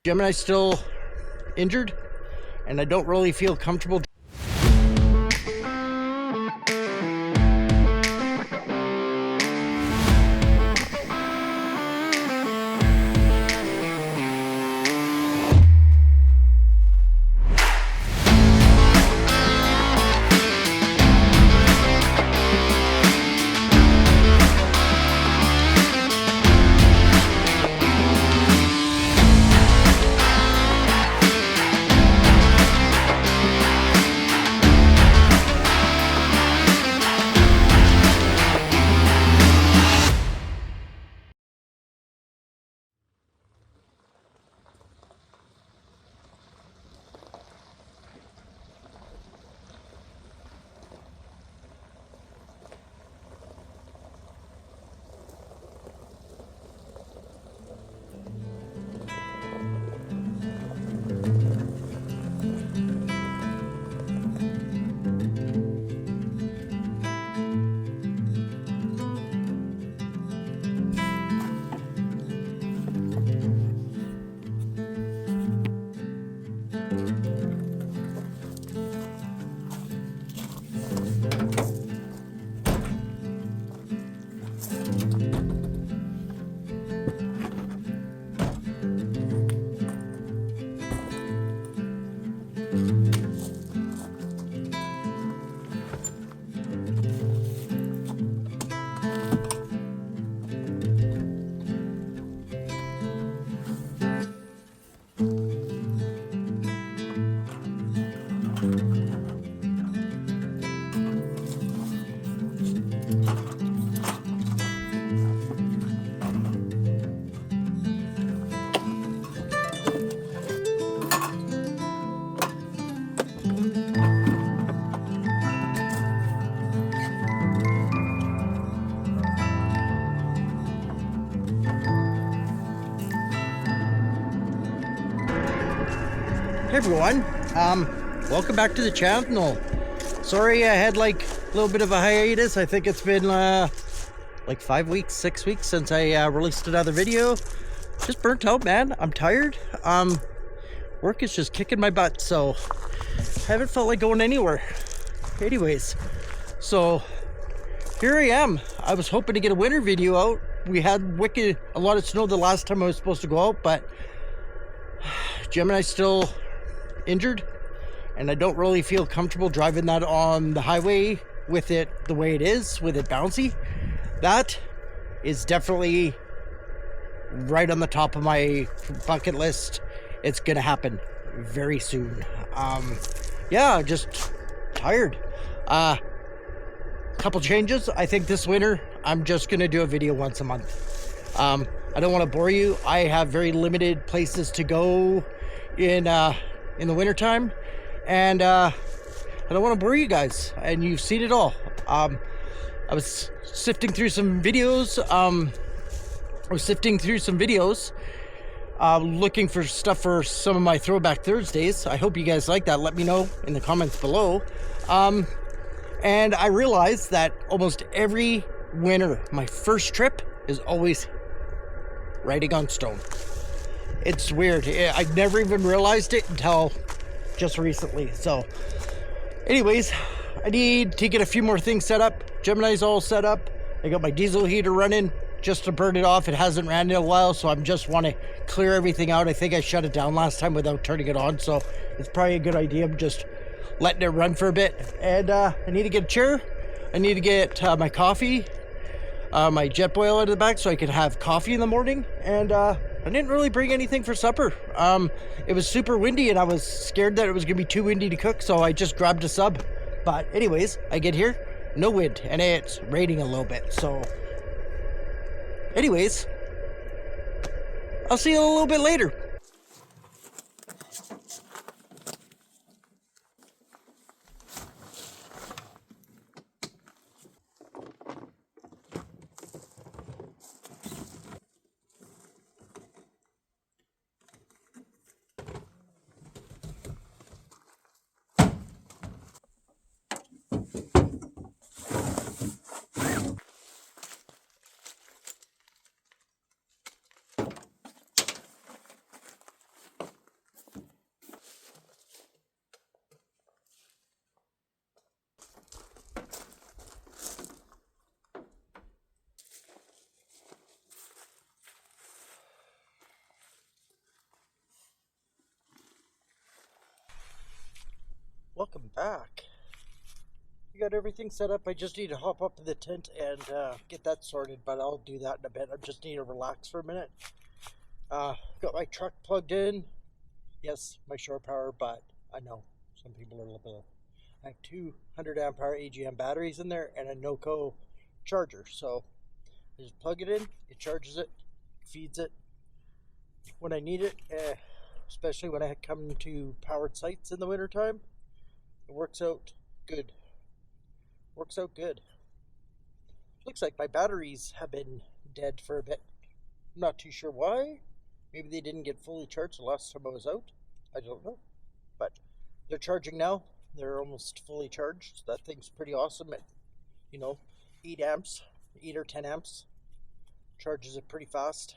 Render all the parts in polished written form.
Gemini's still injured, and I don't really feel comfortable. Hey everyone, welcome back to the channel. Sorry I had like a little bit of a hiatus. I think it's been like 5 weeks, 6 weeks since I released another video. Just burnt out, man. I'm tired. Work is just kicking my butt, so I haven't felt like going anywhere. Anyways, so here I am. I was hoping to get a winter video out. We had a lot of snow the last time I was supposed to go out, but Gemini's still injured, and I don't really feel comfortable driving that on the highway with it the way it is, with it bouncy. That is definitely right on the top of my bucket list. It's gonna happen very soon. Yeah, just tired. Couple changes. I think this winter I'm just gonna do a video once a month. I don't want to bore you. I have very limited places to go in the wintertime, and I don't want to bore you guys, and you've seen it all. I was sifting through some videos. Looking for stuff for some of my Throwback Thursdays. I hope you guys like that. Let me know in the comments below. And I realized that almost every winter, my first trip is always riding on stone. It's weird. I never even realized it until just recently. So anyways, I need to get a few more things set up. Gemini's all set up. I got my diesel heater running just to burn it off. It hasn't ran in a while, so I just want to clear everything out. I think I shut it down last time without turning it on, so it's probably a good idea. I'm just letting it run for a bit. And I need to get a chair. I need to get my coffee, my jet boil out of the back so I can have coffee in the morning. And I didn't really bring anything for supper. It was super windy, and I was scared that it was gonna be too windy to cook, so I just grabbed a sub. But anyways, I get here, no wind, and it's raining a little bit. So anyways, I'll see you a little bit later. Welcome back. We got everything set up. I just need to hop up to the tent and get that sorted, but I'll do that in a bit. I just need to relax for a minute. Got my truck plugged in. Yes, my shore power, but I know some people are a little bit. I have 200 amp hour AGM batteries in there and a NOCO charger. So I just plug it in, it charges it, feeds it when I need it, especially when I come to powered sites in the wintertime. It works out good. Works out good. Looks like my batteries have been dead for a bit. I'm not too sure why. Maybe they didn't get fully charged the last time I was out. I don't know. But they're charging now. They're almost fully charged. That thing's pretty awesome at, 8 amps, 8 or 10 amps. Charges it pretty fast.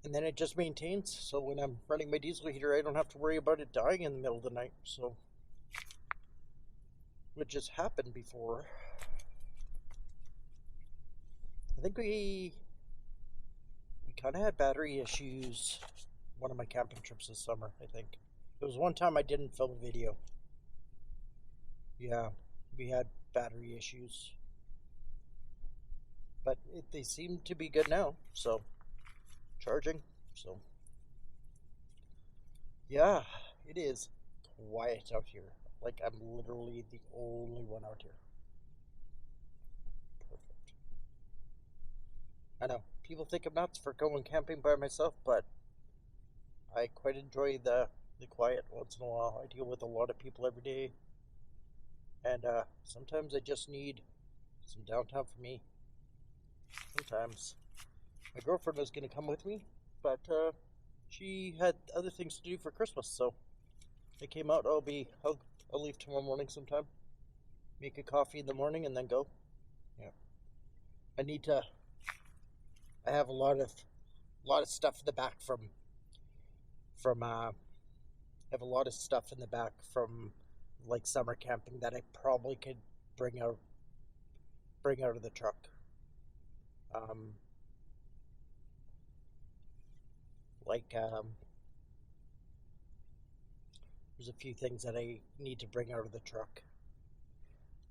And then it just maintains. So when I'm running my diesel heater, I don't have to worry about it dying in the middle of the night. So, which has happened before. I think we kind of had battery issues one of my camping trips this summer. I think there was one time I didn't film a video. Yeah, we had battery issues, but they seem to be good now. So charging. So yeah, it is quiet out here. Like I'm literally the only one out here. Perfect. I know people think I'm nuts for going camping by myself, but I quite enjoy the quiet once in a while. I deal with a lot of people every day, and sometimes I just need some downtime for me. Sometimes my girlfriend was going to come with me, but she had other things to do for Christmas, so I came out. I'll leave tomorrow morning sometime. Make a coffee in the morning and then go. Yeah, I have a lot of stuff in the back from I have a lot of stuff in the back from like summer camping that I probably could bring out of the truck. There's a few things that I need to bring out of the truck,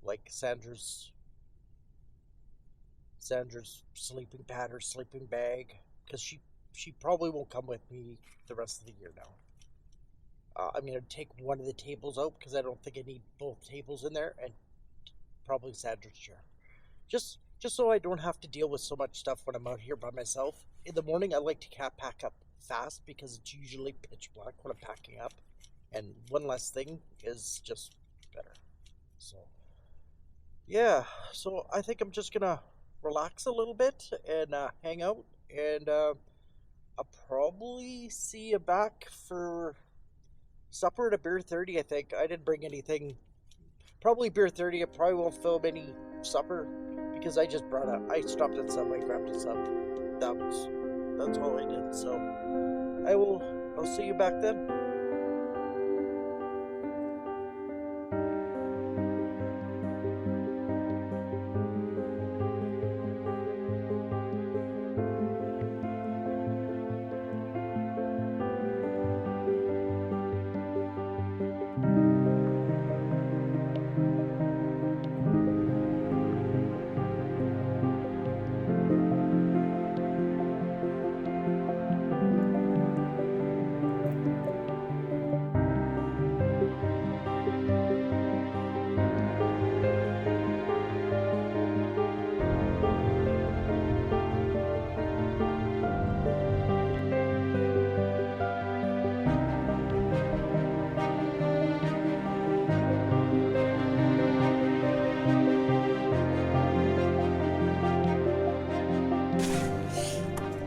like Sandra's sleeping pad or sleeping bag, because she probably won't come with me the rest of the year now. I'm going to take one of the tables out because I don't think I need both tables in there, and probably Sandra's chair. Just so I don't have to deal with so much stuff when I'm out here by myself. In the morning, I like to pack up fast because it's usually pitch black when I'm packing up, and one less thing is just better. So yeah, so I think I'm just gonna relax a little bit and hang out, and I'll probably see you back for supper at a beer 30. I think I didn't bring anything. Probably beer 30. I probably won't film any supper because I just I stopped at Subway, grabbed a sub. That's all I did. So I'll see you back then.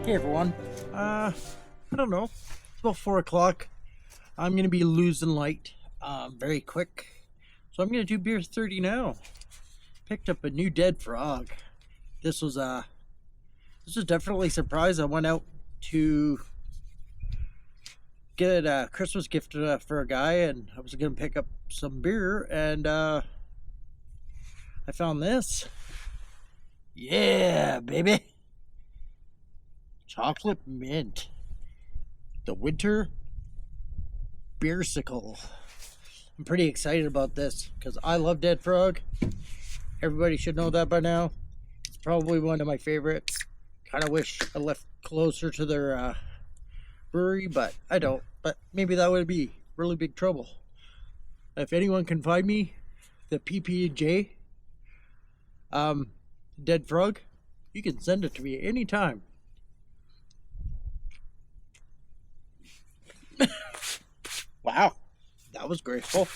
Hey everyone, I don't know, it's about 4 o'clock. I'm going to be losing light very quick, so I'm going to do beer 30 now. Picked up a new dead frog. This was definitely a surprise. I went out to get a Christmas gift for a guy, and I was going to pick up some beer, and I found this. Yeah, baby. Chocolate mint. The winter beersicle. I'm pretty excited about this because I love Dead Frog. Everybody should know that by now. It's probably one of my favorites. Kind of wish I left closer to their brewery, but I don't. But maybe that would be really big trouble. If anyone can find me the PB&J Dead Frog, you can send it to me anytime. Wow, that was graceful.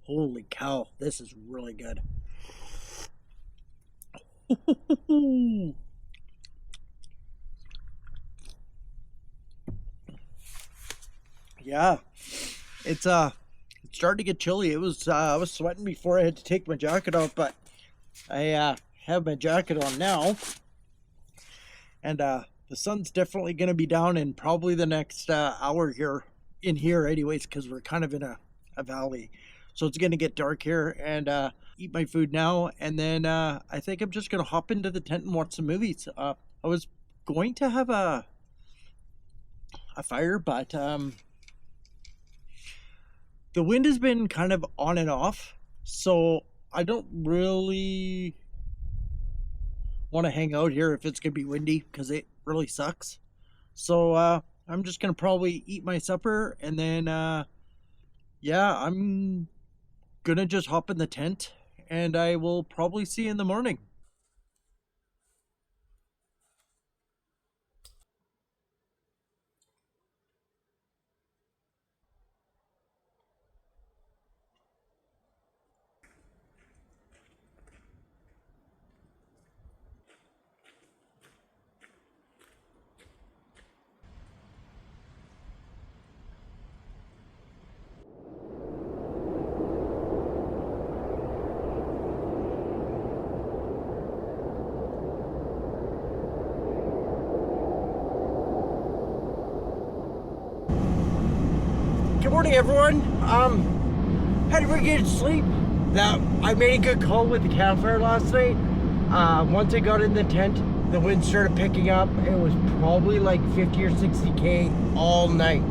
Holy cow, this is really good. Yeah, it's starting to get chilly. It was I was sweating before I had to take my jacket off, but I have my jacket on now, and the sun's definitely going to be down in probably the next hour here, in here anyways, because we're kind of in a valley. So it's going to get dark here, and eat my food now. And then I think I'm just going to hop into the tent and watch some movies. I was going to have a fire, but the wind has been kind of on and off. So I don't really want to hang out here if it's going to be windy, because it really sucks. So I'm just gonna probably eat my supper, and then yeah, I'm gonna just hop in the tent, and I will probably see you in the morning. Good morning, everyone. Had a pretty good sleep. That I made a good call with the campfire last night. Once I got in the tent, the wind started picking up. It was probably like 50 or 60 km all night.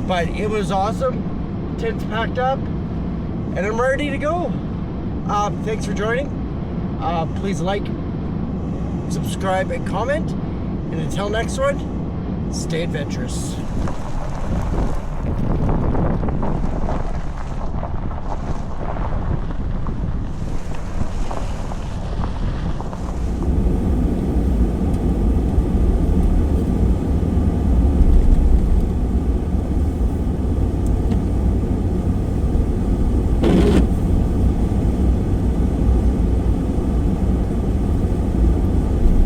But it was awesome. Tent's packed up, and I'm ready to go. Thanks for joining. Please like, subscribe, and comment. And until next one, stay adventurous.